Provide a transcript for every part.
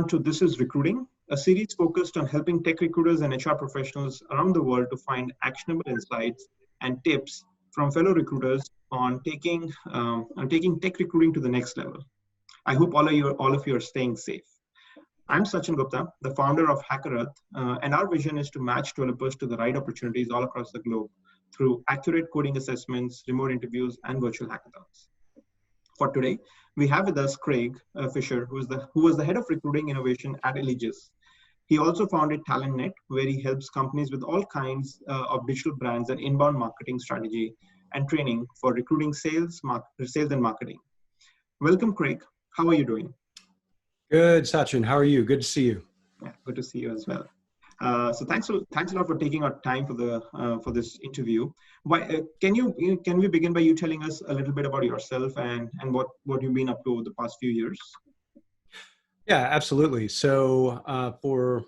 to This is Recruiting, a series focused on helping tech recruiters and HR professionals around the world to find actionable insights and tips from fellow recruiters on taking tech recruiting to the next level. I hope all of you are staying safe. I'm Sachin Gupta, the founder of HackerEarth, and our vision is to match developers to the right opportunities all across the globe through accurate coding assessments, remote interviews, and virtual hackathons. For today, we have with us Craig Fisher, who was the head of recruiting innovation at Allegis. He also founded TalentNet, where he helps companies with all kinds of digital brands and inbound marketing strategy and training for recruiting sales and marketing. Welcome, Craig. How are you doing? Good, Sachin. How are you? Good to see you. Yeah, good to see you as well. So thanks a lot for taking our time for this interview. Can we begin by you telling us a little bit about yourself and what you've been up to over the past few years? Yeah, absolutely. So for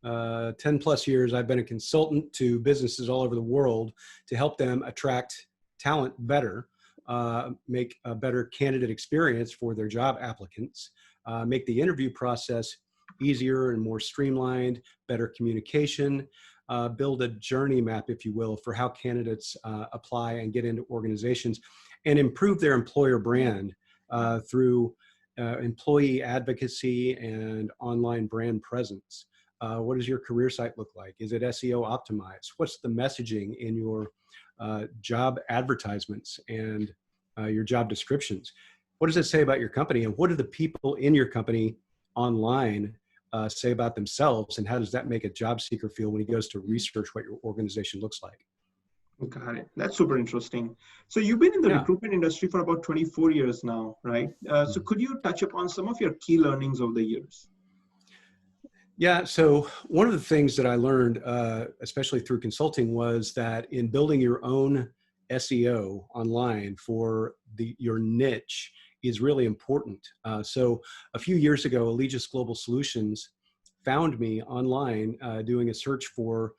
10 plus years, I've been a consultant to businesses all over the world to help them attract talent better, make a better candidate experience for their job applicants, make the interview process easier and more streamlined, better communication, build a journey map, if you will, for how candidates apply and get into organizations, and improve their employer brand through employee advocacy and online brand presence. What does your career site look like? Is it SEO optimized? What's the messaging in your job advertisements and your job descriptions? What does it say about your company? And what do the people in your company online say about themselves? And how does that make a job seeker feel when he goes to research what your organization looks like? Got it. That's super interesting. So you've been in the recruitment industry for about 24 years now, right? So could you touch upon some of your key learnings over the years? Yeah, so one of the things that I learned, especially through consulting, was that in building your own SEO online for your niche is really important. So a few years ago, Allegis Global Solutions found me online doing a search for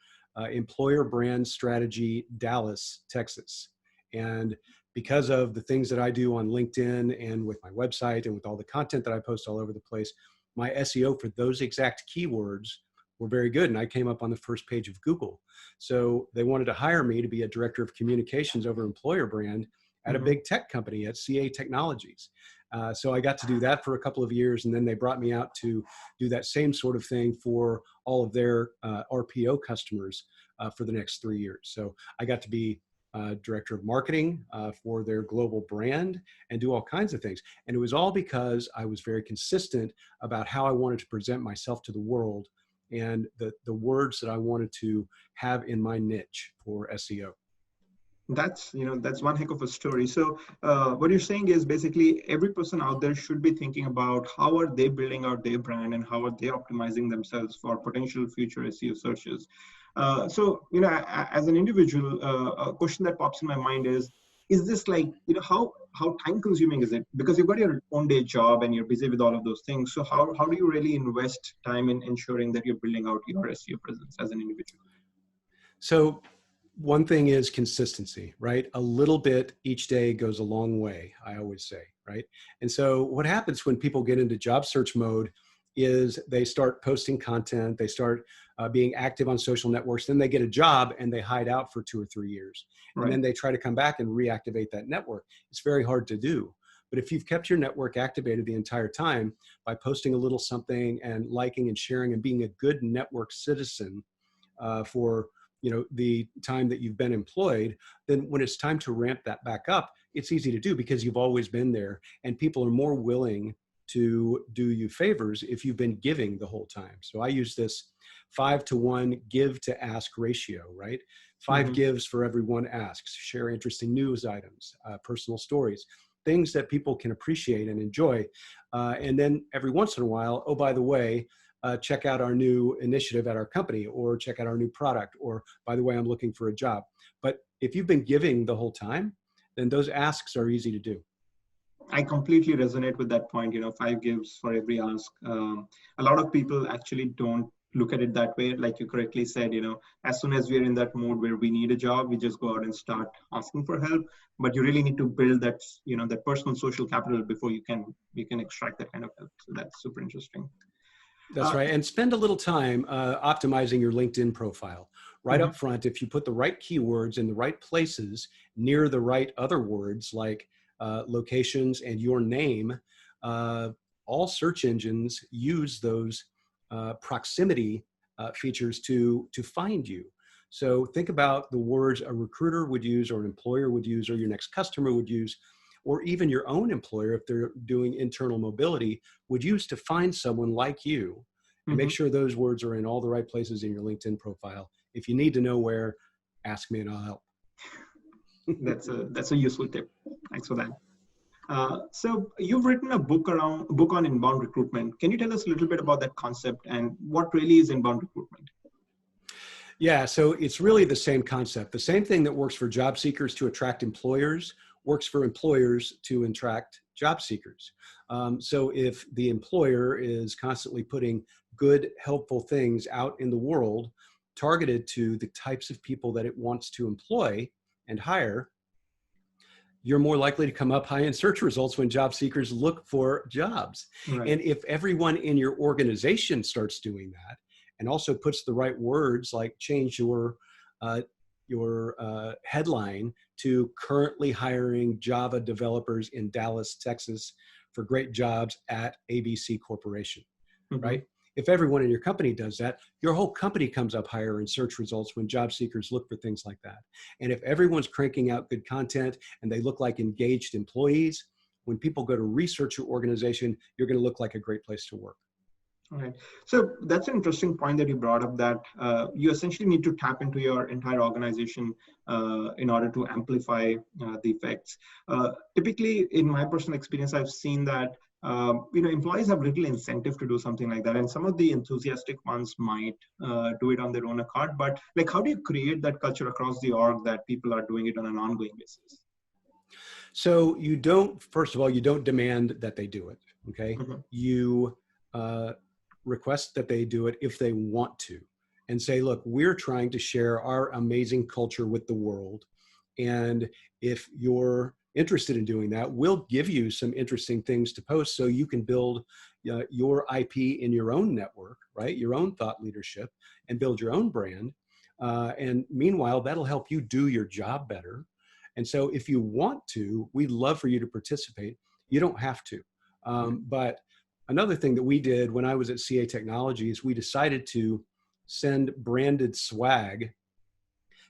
employer brand strategy, Dallas, Texas. And because of the things that I do on LinkedIn and with my website and with all the content that I post all over the place, my SEO for those exact keywords were very good. And I came up on the first page of Google. So they wanted to hire me to be a director of communications over employer brand at a big tech company at CA Technologies. So I got to do that for a couple of years, and then they brought me out to do that same sort of thing for all of their RPO customers for the next 3 years. So I got to be director of marketing for their global brand and do all kinds of things. And it was all because I was very consistent about how I wanted to present myself to the world and the words that I wanted to have in my niche for SEO. That's one heck of a story. So what you're saying is basically every person out there should be thinking about how are they building out their brand and how are they optimizing themselves for potential future SEO searches. So as an individual, a question that pops in my mind is this like, how time consuming is it? Because you've got your own day job and you're busy with all of those things. So how do you really invest time in ensuring that you're building out your SEO presence as an individual? So one thing is consistency, right? A little bit each day goes a long way, I always say, right? And so what happens when people get into job search mode is they start posting content, they start being active on social networks, then they get a job and they hide out for 2 or 3 years. Right. And then they try to come back and reactivate that network. It's very hard to do. But if you've kept your network activated the entire time by posting a little something and liking and sharing and being a good network citizen for the time that you've been employed, then when it's time to ramp that back up, it's easy to do because you've always been there and people are more willing to do you favors if you've been giving the whole time. So I use this 5-to-1 give to ask ratio, right? 5 gives for every 1 asks. Share interesting news items, personal stories, things that people can appreciate and enjoy. And then every once in a while, oh, by the way, check out our new initiative at our company, or check out our new product, or by the way, I'm looking for a job. But if you've been giving the whole time, then those asks are easy to do. I completely resonate with that point. 5 gives for every ask. A lot of people actually don't look at it that way. Like you correctly said, as soon as we're in that mode where we need a job, we just go out and start asking for help. But you really need to build that, that personal social capital before you can extract that kind of help. So that's super interesting. That's right. And spend a little time optimizing your LinkedIn profile. Right Mhm. up front, if you put the right keywords in the right places near the right other words like locations and your name, uh, all search engines use those proximity features to find you. So think about the words a recruiter would use or an employer would use or your next customer would use, or even your own employer, if they're doing internal mobility, would use to find someone like you, and make Mhm. sure those words are in all the right places in your LinkedIn profile. If you need to know where, ask me and I'll help. That's a useful tip. Thanks for that. So you've written a book on inbound recruitment. Can you tell us a little bit about that concept and what really is inbound recruitment? Yeah, so it's really the same concept. The same thing that works for job seekers to attract employers works for employers to attract job seekers. So if the employer is constantly putting good, helpful things out in the world targeted to the types of people that it wants to employ and hire, you're more likely to come up high in search results when job seekers look for jobs. Right. And if everyone in your organization starts doing that and also puts the right words, like change uh, your headline to currently hiring Java developers in Dallas, Texas for great jobs at ABC Corporation, Mhm. right? If everyone in your company does that, your whole company comes up higher in search results when job seekers look for things like that. And if everyone's cranking out good content and they look like engaged employees, when people go to research your organization, you're going to look like a great place to work. All right. So that's an interesting point that you brought up, that you essentially need to tap into your entire organization in order to amplify the effects. Typically, in my personal experience, I've seen that employees have little incentive to do something like that, and some of the enthusiastic ones might do it on their own accord. But like, how do you create that culture across the org that people are doing it on an ongoing basis? So you don't, first of all, you don't demand that they do it. Okay. Mhm. You uh, request that they do it if they want to, and say, look, we're trying to share our amazing culture with the world. And if you're interested in doing that, we'll give you some interesting things to post so you can build your IP in your own network, right? Your own thought leadership, and build your own brand. And meanwhile, that'll help you do your job better. And so if you want to, we'd love for you to participate. You don't have to. But another thing that we did when I was at CA Technologies, we decided to send branded swag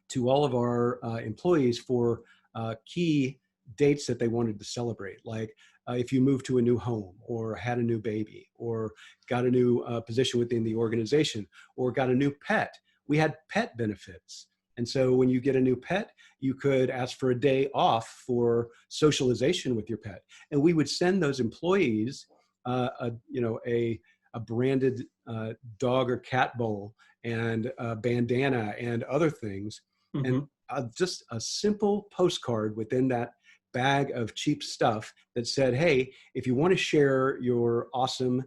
to all of our employees for key dates that they wanted to celebrate. Like if you moved to a new home, or had a new baby, or got a new position within the organization, or got a new pet. We had pet benefits. And so when you get a new pet, you could ask for a day off for socialization with your pet. And we would send those employees a branded dog or cat bowl and a bandana and other things, and Mhm. just a simple postcard within that bag of cheap stuff that said, hey, if you want to share your awesome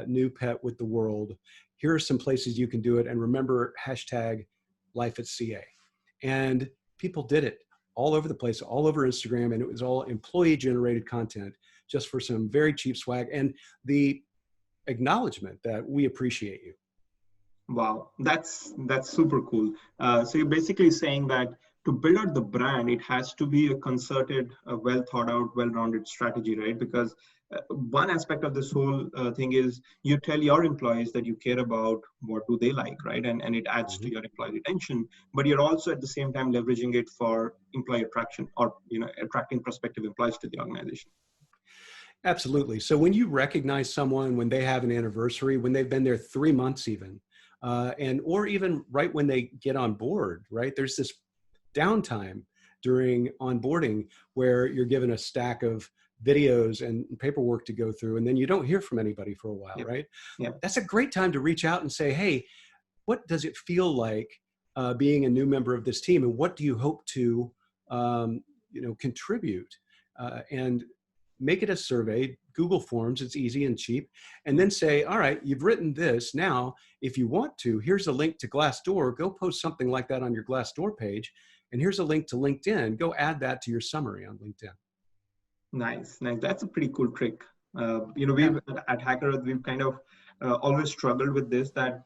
new pet with the world, here are some places you can do it. And remember, hashtag life at CA. And people did it all over the place, all over Instagram. And it was all employee generated content just for some very cheap swag and the acknowledgement that we appreciate you. Wow, that's super cool. So you're basically saying that to build out the brand, it has to be a concerted, well thought out, well-rounded strategy, right? Because one aspect of this whole thing is you tell your employees that you care about what do they like, right? And it adds to Mhm. your employee retention. But you're also at the same time leveraging it for employee attraction, or attracting prospective employees to the organization. Absolutely. So when you recognize someone when they have an anniversary, when they've been there 3 months even, and or even right when they get on board, right? There's this downtime during onboarding where you're given a stack of videos and paperwork to go through, and then you don't hear from anybody for a while, Yep. right? Yep. That's a great time to reach out and say, hey, what does it feel like being a new member of this team, and what do you hope to um, contribute? And make it a survey, Google Forms, it's easy and cheap, and then say, all right, you've written this. Now, if you want to, here's a link to Glassdoor. Go post something like that on your Glassdoor page. And here's a link to LinkedIn. Go add that to your summary on LinkedIn. Nice, nice. That's a pretty cool trick. Yeah. We've at HackerEarth, we've kind of always struggled with this, that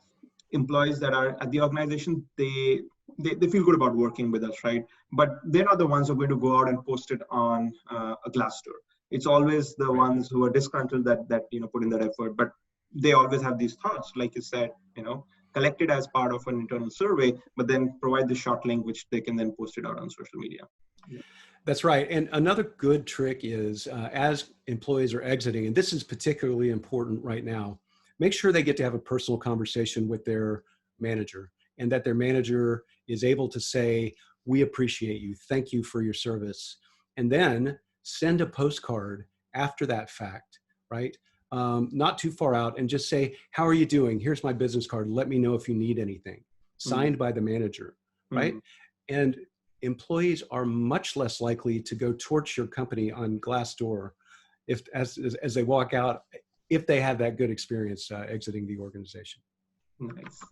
employees that are at the organization, they feel good about working with us, right? But they're not the ones who are going to go out and post it on a Glassdoor. It's always the ones who are disgruntled that put in that effort. But they always have these thoughts, like you said, collected as part of an internal survey, but then provide the short link which they can then post it out on social media. That's right. And another good trick is as employees are exiting, and this is particularly important right now, make sure they get to have a personal conversation with their manager, and that their manager is able to say, we appreciate you, thank you for your service. And then send a postcard after that fact, right? Not too far out, and just say, how are you doing? Here's my business card. Let me know if you need anything. Signed by the manager, right? And employees are much less likely to go torch your company on Glassdoor as they walk out, if they have that good experience exiting the organization. Nice.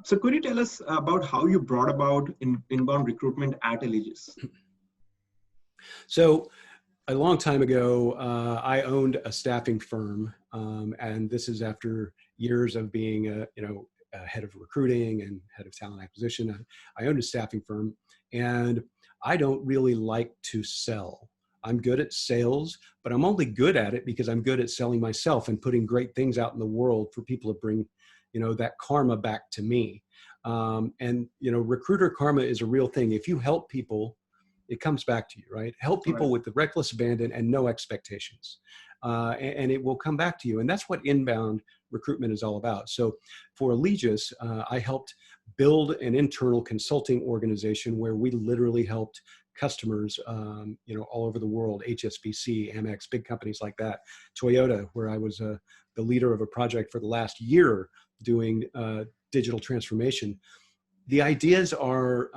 So could you tell us about how you brought about inbound recruitment at Allegis? So a long time ago, I owned a staffing firm, and this is after years of being a head of recruiting and head of talent acquisition. I owned a staffing firm, and I don't really like to sell. I'm good at sales, but I'm only good at it because I'm good at selling myself and putting great things out in the world for people to bring, that karma back to me. And recruiter karma is a real thing. If you help people, it comes back to you, right? Help people with the reckless abandon and no expectations. And it will come back to you. And that's what inbound recruitment is all about. So for Allegis, I helped build an internal consulting organization where we literally helped customers, all over the world, HSBC, Amex, big companies like that, Toyota, where I was the leader of a project for the last year doing digital transformation. The ideas are,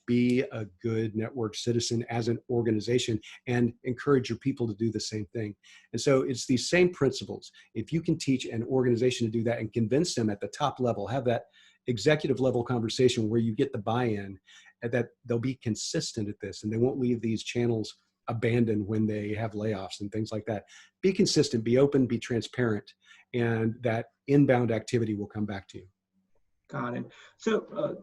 be a good network citizen as an organization and encourage your people to do the same thing. And so it's these same principles. If you can teach an organization to do that and convince them at the top level, have that executive level conversation where you get the buy-in, and that they'll be consistent at this and they won't leave these channels abandoned when they have layoffs and things like that. Be consistent, be open, be transparent, and that inbound activity will come back to you. Got it. So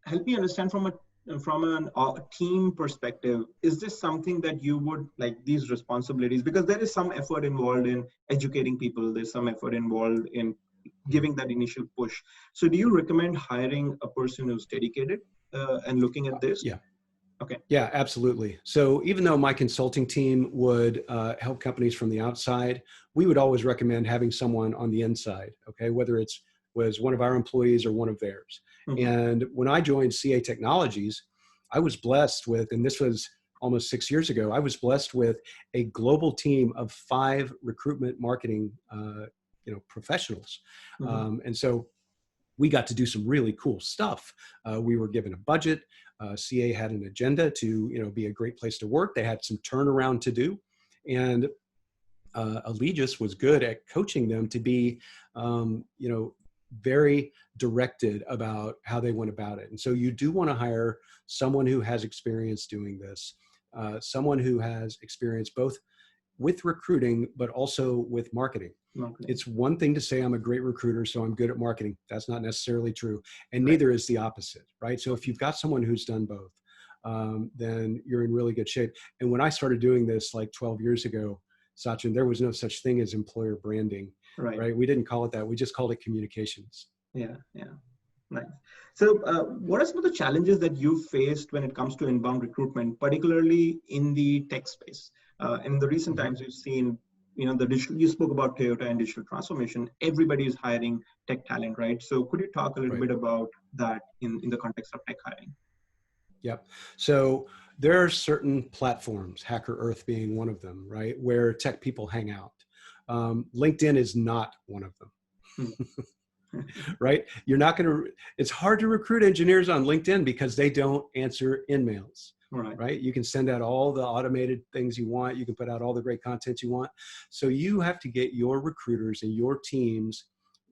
help me understand from a team perspective, is this something that you would like, these responsibilities, because there is some effort involved in educating people, there's some effort involved in giving that initial push. So do you recommend hiring a person who's dedicated and looking at this? Yeah. Okay. Yeah, absolutely. So even though my consulting team would help companies from the outside, we would always recommend having someone on the inside, okay, whether it's was one of our employees or one of theirs. And when I joined CA Technologies, I was blessed with, and this was almost 6 years ago, I was blessed with a global team of 5 recruitment marketing professionals. And so we got to do some really cool stuff. We were given a budget. CA had an agenda to be a great place to work. They had some turnaround to do. And Allegis was good at coaching them to be, very directed about how they went about it. And so you do want to hire someone who has experience doing this, someone who has experience both with recruiting, but also with marketing. It's one thing to say I'm a great recruiter, so I'm good at marketing. That's not necessarily true. And neither is the opposite, right? So if you've got someone who's done both, then you're in really good shape. And when I started doing this like 12 years ago, Sachin, there was no such thing as employer branding, right? We didn't call it that. We just called it communications. Yeah. Nice. So what are some of the challenges that you faced when it comes to inbound recruitment, particularly in the tech space? In the recent times, we've seen, the digital, you spoke about Toyota and digital transformation. Everybody is hiring tech talent, right? So could you talk a little bit about that in the context of tech hiring? Yep. So there are certain platforms, Hacker Earth being one of them, right, where tech people hang out. LinkedIn is not one of them. Right? You're not going to, it's hard to recruit engineers on LinkedIn because they don't answer in-mails, right? You can send out all the automated things you want. You can put out all the great content you want. So you have to get your recruiters and your teams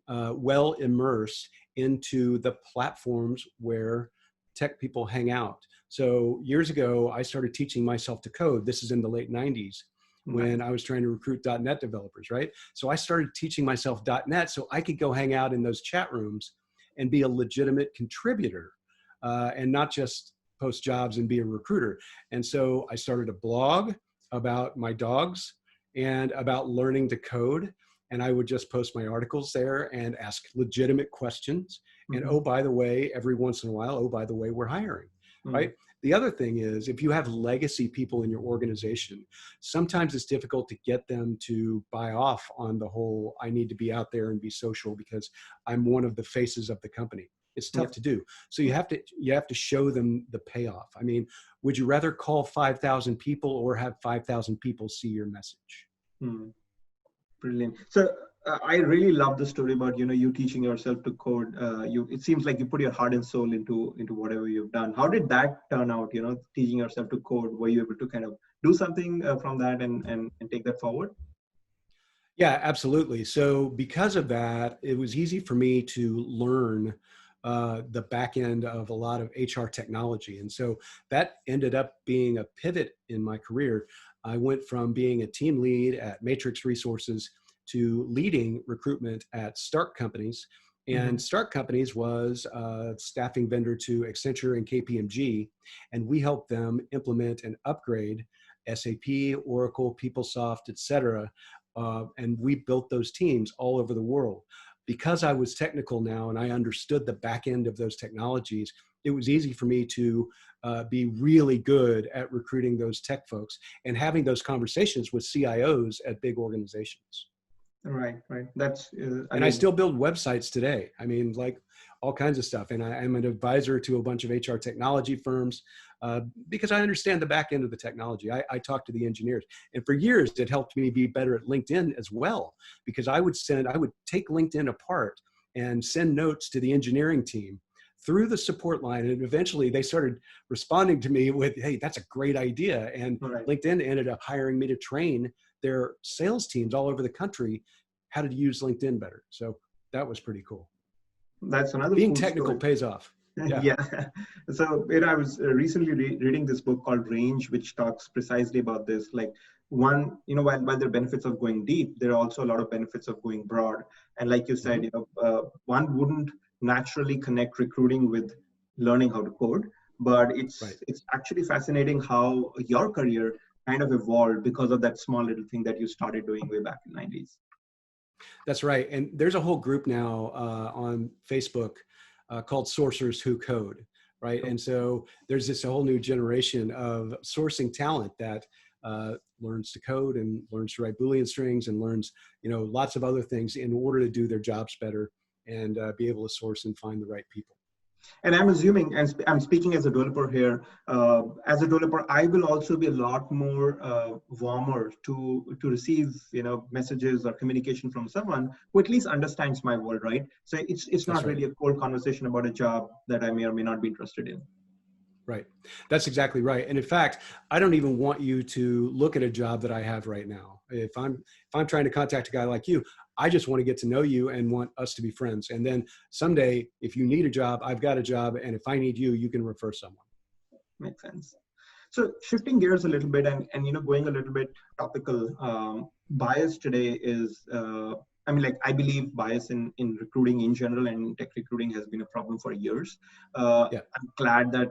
well immersed into the platforms where tech people hang out. So years ago, I started teaching myself to code. This is in the late 90s. when I was trying to recruit .NET developers, right? So I started teaching myself .NET so I could go hang out in those chat rooms and be a legitimate contributor and not just post jobs and be a recruiter. And so I started a blog about my dogs and about learning to code. And I would just post my articles there and ask legitimate questions. And oh, by the way, every once in a while, oh, by the way, we're hiring, right? The other thing is, if you have legacy people in your organization, sometimes it's difficult to get them to buy off on the whole, I need to be out there and be social because I'm one of the faces of the company. It's tough to do. So you have to show them the payoff. I mean, would you rather call 5,000 people or have 5,000 people see your message? Brilliant. So I really love the story about, you teaching yourself to code. It seems like you put your heart and soul into whatever you've done. How did that turn out, teaching yourself to code? Were you able to kind of do something from that and take that forward? Yeah, absolutely. So because of that, it was easy for me to learn the back end of a lot of HR technology. And so that ended up being a pivot in my career. I went from being a team lead at Matrix Resources to leading recruitment at Stark Companies. And Stark Companies was a staffing vendor to Accenture and KPMG. And we helped them implement and upgrade SAP, Oracle, PeopleSoft, et cetera. And we built those teams all over the world. Because I was technical now and I understood the back end of those technologies, it was easy for me to be really good at recruiting those tech folks and having those conversations with CIOs at big organizations. Right. That's and I still build websites today. I mean, like all kinds of stuff. And I'm an advisor to a bunch of HR technology firms because I understand the back end of the technology. I talk to the engineers, and for years it helped me be better at LinkedIn as well, because I would take LinkedIn apart and send notes to the engineering team through the support line. And eventually they started responding to me with, hey, that's a great idea. And LinkedIn ended up hiring me to train their sales teams all over the country how to use LinkedIn better. So that was pretty cool. That's another being cool technical story. Pays off. Yeah. So I was recently reading this book called Range, which talks precisely about this. Like one, while there are benefits of going deep, there are also a lot of benefits of going broad. And like you said, one wouldn't naturally connect recruiting with learning how to code, but it's actually fascinating how your career kind of evolved because of that small little thing that you started doing way back in the 90s. That's right. And there's a whole group now on Facebook called Sourcers Who Code, right? And so there's this whole new generation of sourcing talent that learns to code and learns to write Boolean strings and learns, lots of other things in order to do their jobs better and be able to source and find the right people. And I'm assuming, and I'm speaking as a developer here, as a developer, I will also be a lot more warmer to receive, messages or communication from someone who at least understands my world, right? So it's not really a cold conversation about a job that I may or may not be interested in. Right. That's exactly right. And in fact, I don't even want you to look at a job that I have right now. If I'm trying to contact a guy like you, I just want to get to know you and want us to be friends. And then someday, if you need a job, I've got a job. And if I need you, you can refer someone. Makes sense. So shifting gears a little bit and going a little bit topical, bias today is, I believe bias in recruiting in general and tech recruiting has been a problem for years. I'm glad that,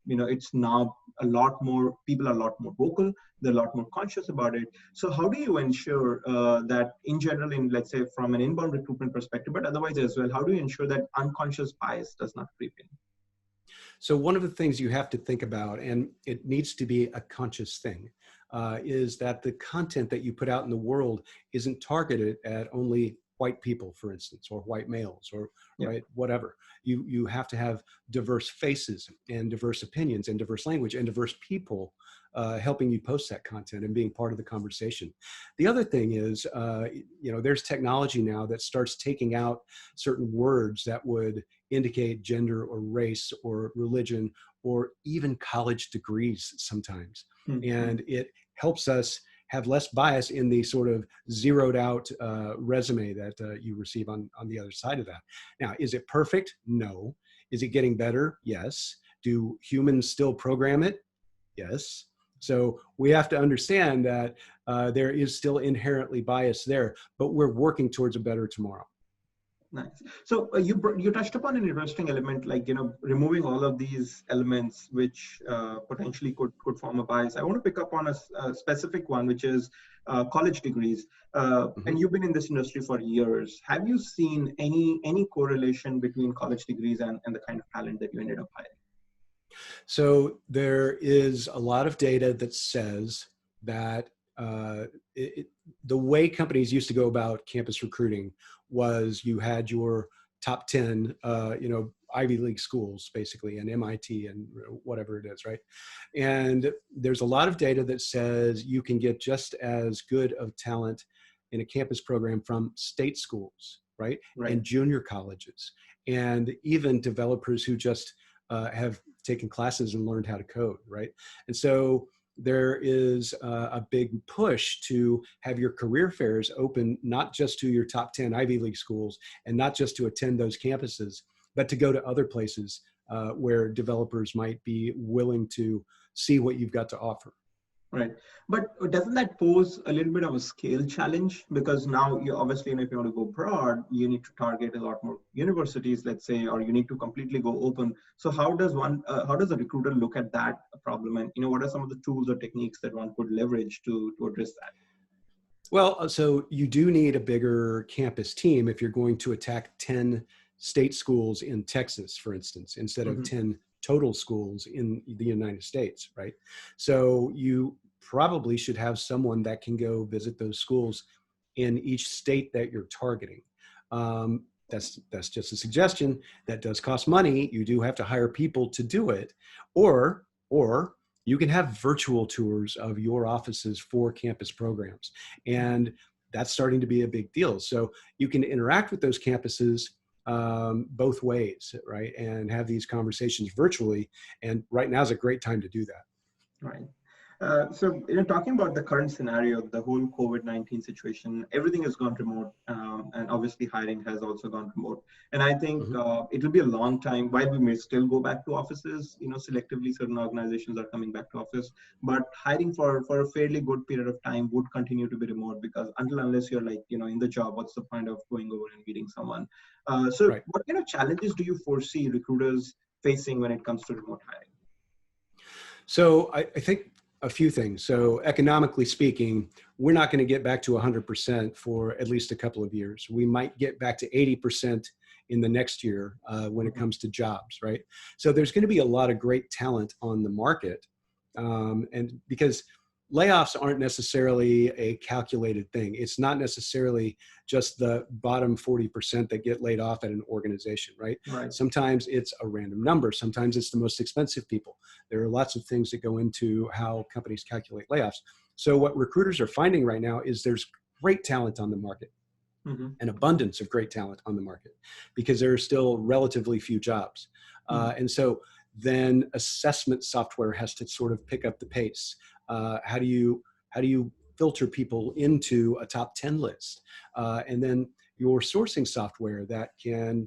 it's now people are a lot more vocal. They're a lot more conscious about it. So how do you ensure that in general, let's say from an inbound recruitment perspective, but otherwise as well, how do you ensure that unconscious bias does not creep in? So one of the things you have to think about, and it needs to be a conscious thing, is that the content that you put out in the world isn't targeted at only white people, for instance, or white males, or right, whatever. You have to have diverse faces and diverse opinions and diverse language and diverse people helping you post that content and being part of the conversation. The other thing is, there's technology now that starts taking out certain words that would indicate gender or race or religion or even college degrees sometimes. And it helps us have less bias in the sort of zeroed out resume that you receive on the other side of that. Now, is it perfect? No. Is it getting better? Yes. Do humans still program it? Yes. So we have to understand that there is still inherently bias there, but we're working towards a better tomorrow. Nice. So you touched upon an interesting element, like removing all of these elements which potentially could form a bias. I want to pick up on a specific one, which is college degrees. And you've been in this industry for years. Have you seen any correlation between college degrees and the kind of talent that you ended up hiring? So there is a lot of data that says that the way companies used to go about campus recruiting was you had your top 10, Ivy League schools, basically, and MIT and whatever it is, right? And there's a lot of data that says you can get just as good of talent in a campus program from state schools, right? And junior colleges, and even developers who just have taken classes and learned how to code, right? And so there is a big push to have your career fairs open, not just to your top 10 Ivy League schools and not just to attend those campuses, but to go to other places where developers might be willing to see what you've got to offer. Right. But doesn't that pose a little bit of a scale challenge? Because now you obviously, if you want to go broad, you need to target a lot more universities, let's say, or you need to completely go open. So how does a recruiter look at that problem? And, what are some of the tools or techniques that one could leverage to address that? Well, so you do need a bigger campus team if you're going to attack 10 state schools in Texas, for instance, instead of 10 total schools in the United States, right? So you probably should have someone that can go visit those schools in each state that you're targeting. That's just a suggestion. That does cost money. You do have to hire people to do it, or you can have virtual tours of your offices for campus programs, and that's starting to be a big deal. So you can interact with those campuses both ways, right? And have these conversations virtually. And right now is a great time to do that. Right. So, talking about the current scenario, the whole COVID-19 situation, everything has gone remote, and obviously hiring has also gone remote. And I think it will be a long time, while we may still go back to offices, selectively certain organizations are coming back to office, but hiring for a fairly good period of time would continue to be remote, because unless you're in the job, what's the point of going over and meeting someone? So what kind of challenges do you foresee recruiters facing when it comes to remote hiring? So I think a few things. So economically speaking, we're not going to get back to 100% for at least a couple of years. We might get back to 80% in the next year when it comes to jobs, right? So there's going to be a lot of great talent on the market. And because layoffs aren't necessarily a calculated thing. It's not necessarily just the bottom 40% that get laid off at an organization, right? Sometimes it's a random number. Sometimes it's the most expensive people. There are lots of things that go into how companies calculate layoffs. So what recruiters are finding right now is there's great talent on the market, an abundance of great talent on the market, because there are still relatively few jobs. And so then assessment software has to sort of pick up the pace. How do you filter people into a top 10 list? And then your sourcing software that can,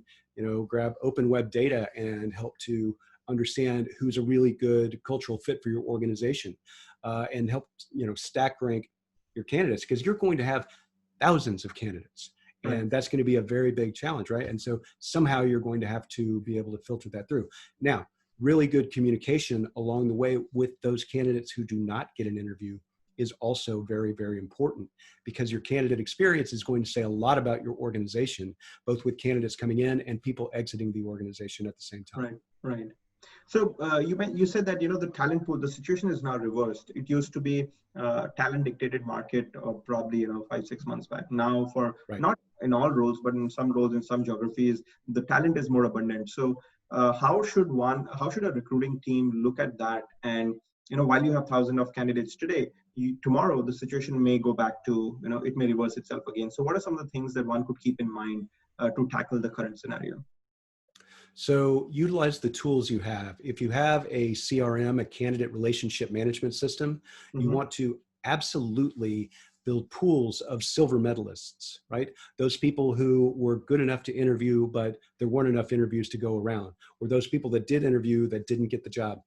grab open web data and help to understand who's a really good cultural fit for your organization, and help, stack rank your candidates, because you're going to have thousands of candidates. And that's going to be a very big challenge, right? And so somehow you're going to have to be able to filter that through. Now, really good communication along the way with those candidates who do not get an interview is also very, very important, because your candidate experience is going to say a lot about your organization, both with candidates coming in and people exiting the organization at the same time. Right. So you said that, the talent pool, the situation is now reversed. It used to be a talent dictated market, or probably, 5-6 months back. Now not in all roles, but in some roles, in some geographies, the talent is more abundant. So how should a recruiting team look at that? And, while you have thousands of candidates today, tomorrow the situation may go back to, it may reverse itself again. So what are some of the things that one could keep in mind to tackle the current scenario? So utilize the tools you have. If you have a CRM, a candidate relationship management system, you want to absolutely build pools of silver medalists, right? Those people who were good enough to interview, but there weren't enough interviews to go around, or those people that did interview that didn't get the job.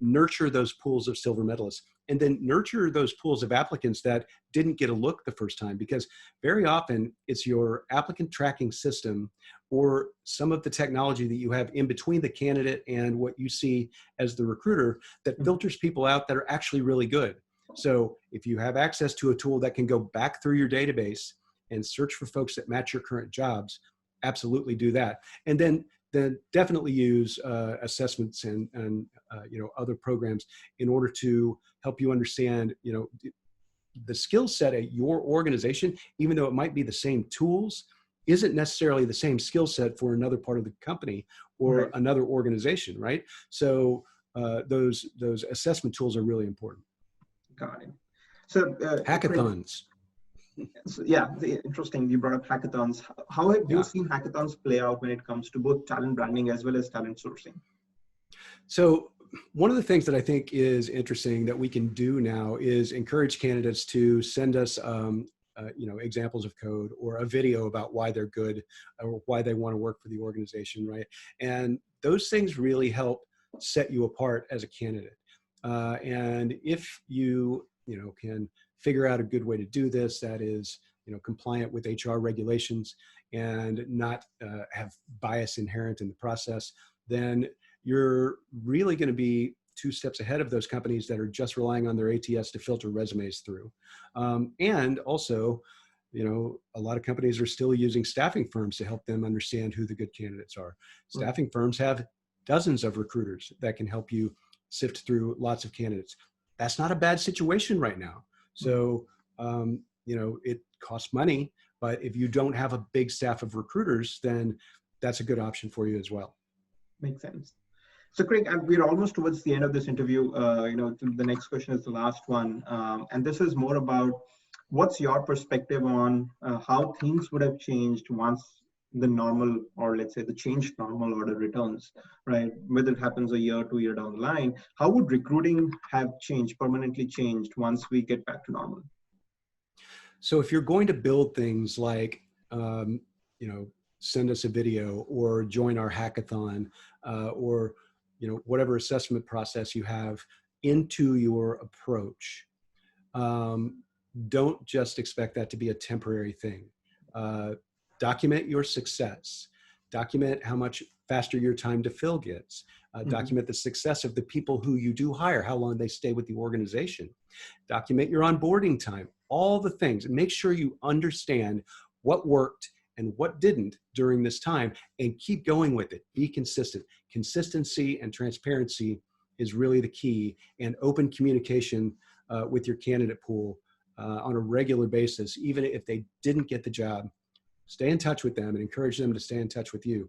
Nurture those pools of silver medalists. and then nurture those pools of applicants that didn't get a look the first time, because very often it's your applicant tracking system or some of the technology that you have in between the candidate and what you see as the recruiter that filters people out that are actually really good. So if you have access to a tool that can go back through your database and search for folks that match your current jobs, absolutely do that. And then definitely use assessments and other programs in order to help you understand, the skill set at your organization, even though it might be the same tools, isn't necessarily the same skill set for another part of the company or Right. another organization, right? So those assessment tools are really important. Got it. So Hackathons. So, yeah, interesting. You brought up hackathons. How have you seen hackathons play out when it comes to both talent branding as well as talent sourcing? So one of the things that I think is interesting that we can do now is encourage candidates to send us, examples of code or a video about why they're good or why they want to work for the organization, right? And those things really help set you apart as a candidate. And if you, can figure out a good way to do this that is, compliant with HR regulations and not have bias inherent in the process, then you're really going to be 2 steps ahead of those companies that are just relying on their ATS to filter resumes through. And also, a lot of companies are still using staffing firms to help them understand who the good candidates are. Staffing firms have dozens of recruiters that can help you sift through lots of candidates. That's not a bad situation right now. So, it costs money, but if you don't have a big staff of recruiters, then that's a good option for you as well. Makes sense. So Craig, we're almost towards the end of this interview. The next question is the last one. And this is more about what's your perspective on how things would have changed once the normal, or let's say the changed normal order returns, right? Whether it happens a year, 2 years down the line, how would recruiting have changed, permanently changed once we get back to normal? So if you're going to build things like, send us a video or join our hackathon or, whatever assessment process you have into your approach, don't just expect that to be a temporary thing. Document your success. Document how much faster your time to fill gets. Document the success of the people who you do hire, how long they stay with the organization. Document your onboarding time, all the things, and make sure you understand what worked and what didn't during this time, and keep going with it. Be consistent. Consistency and transparency is really the key, and open communication with your candidate pool on a regular basis. Even if they didn't get the job, stay in touch with them and encourage them to stay in touch with you,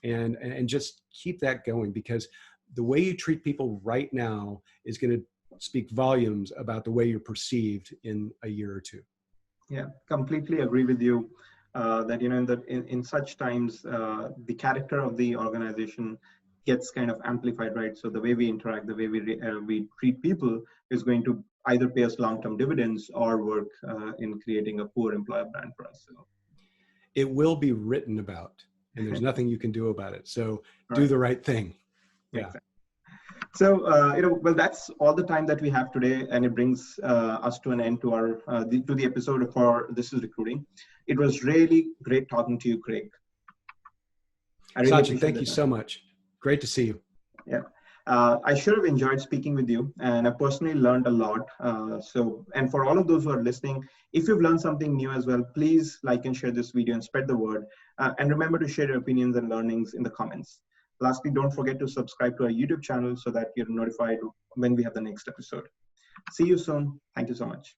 and just keep that going, because the way you treat people right now is going to speak volumes about the way you're perceived in a year or two. Yeah, completely agree with you. That in such times, the character of the organization gets kind of amplified, right? So the way we interact, the way we treat people is going to either pay us long-term dividends or work in creating a poor employer brand for us. So it will be written about, and there's nothing you can do about it. So do the right thing. Yeah. So, well, that's all the time that we have today, and it brings us to an end to our to the episode for This is Recruiting. It was really great talking to you, Craig. Sachin, thank you so much. Great to see you. Yeah, I sure have enjoyed speaking with you, and I personally learned a lot. And for all of those who are listening, if you've learned something new as well, please like and share this video and spread the word. And remember to share your opinions and learnings in the comments. Lastly, don't forget to subscribe to our YouTube channel so that you're notified when we have the next episode. See you soon. Thank you so much.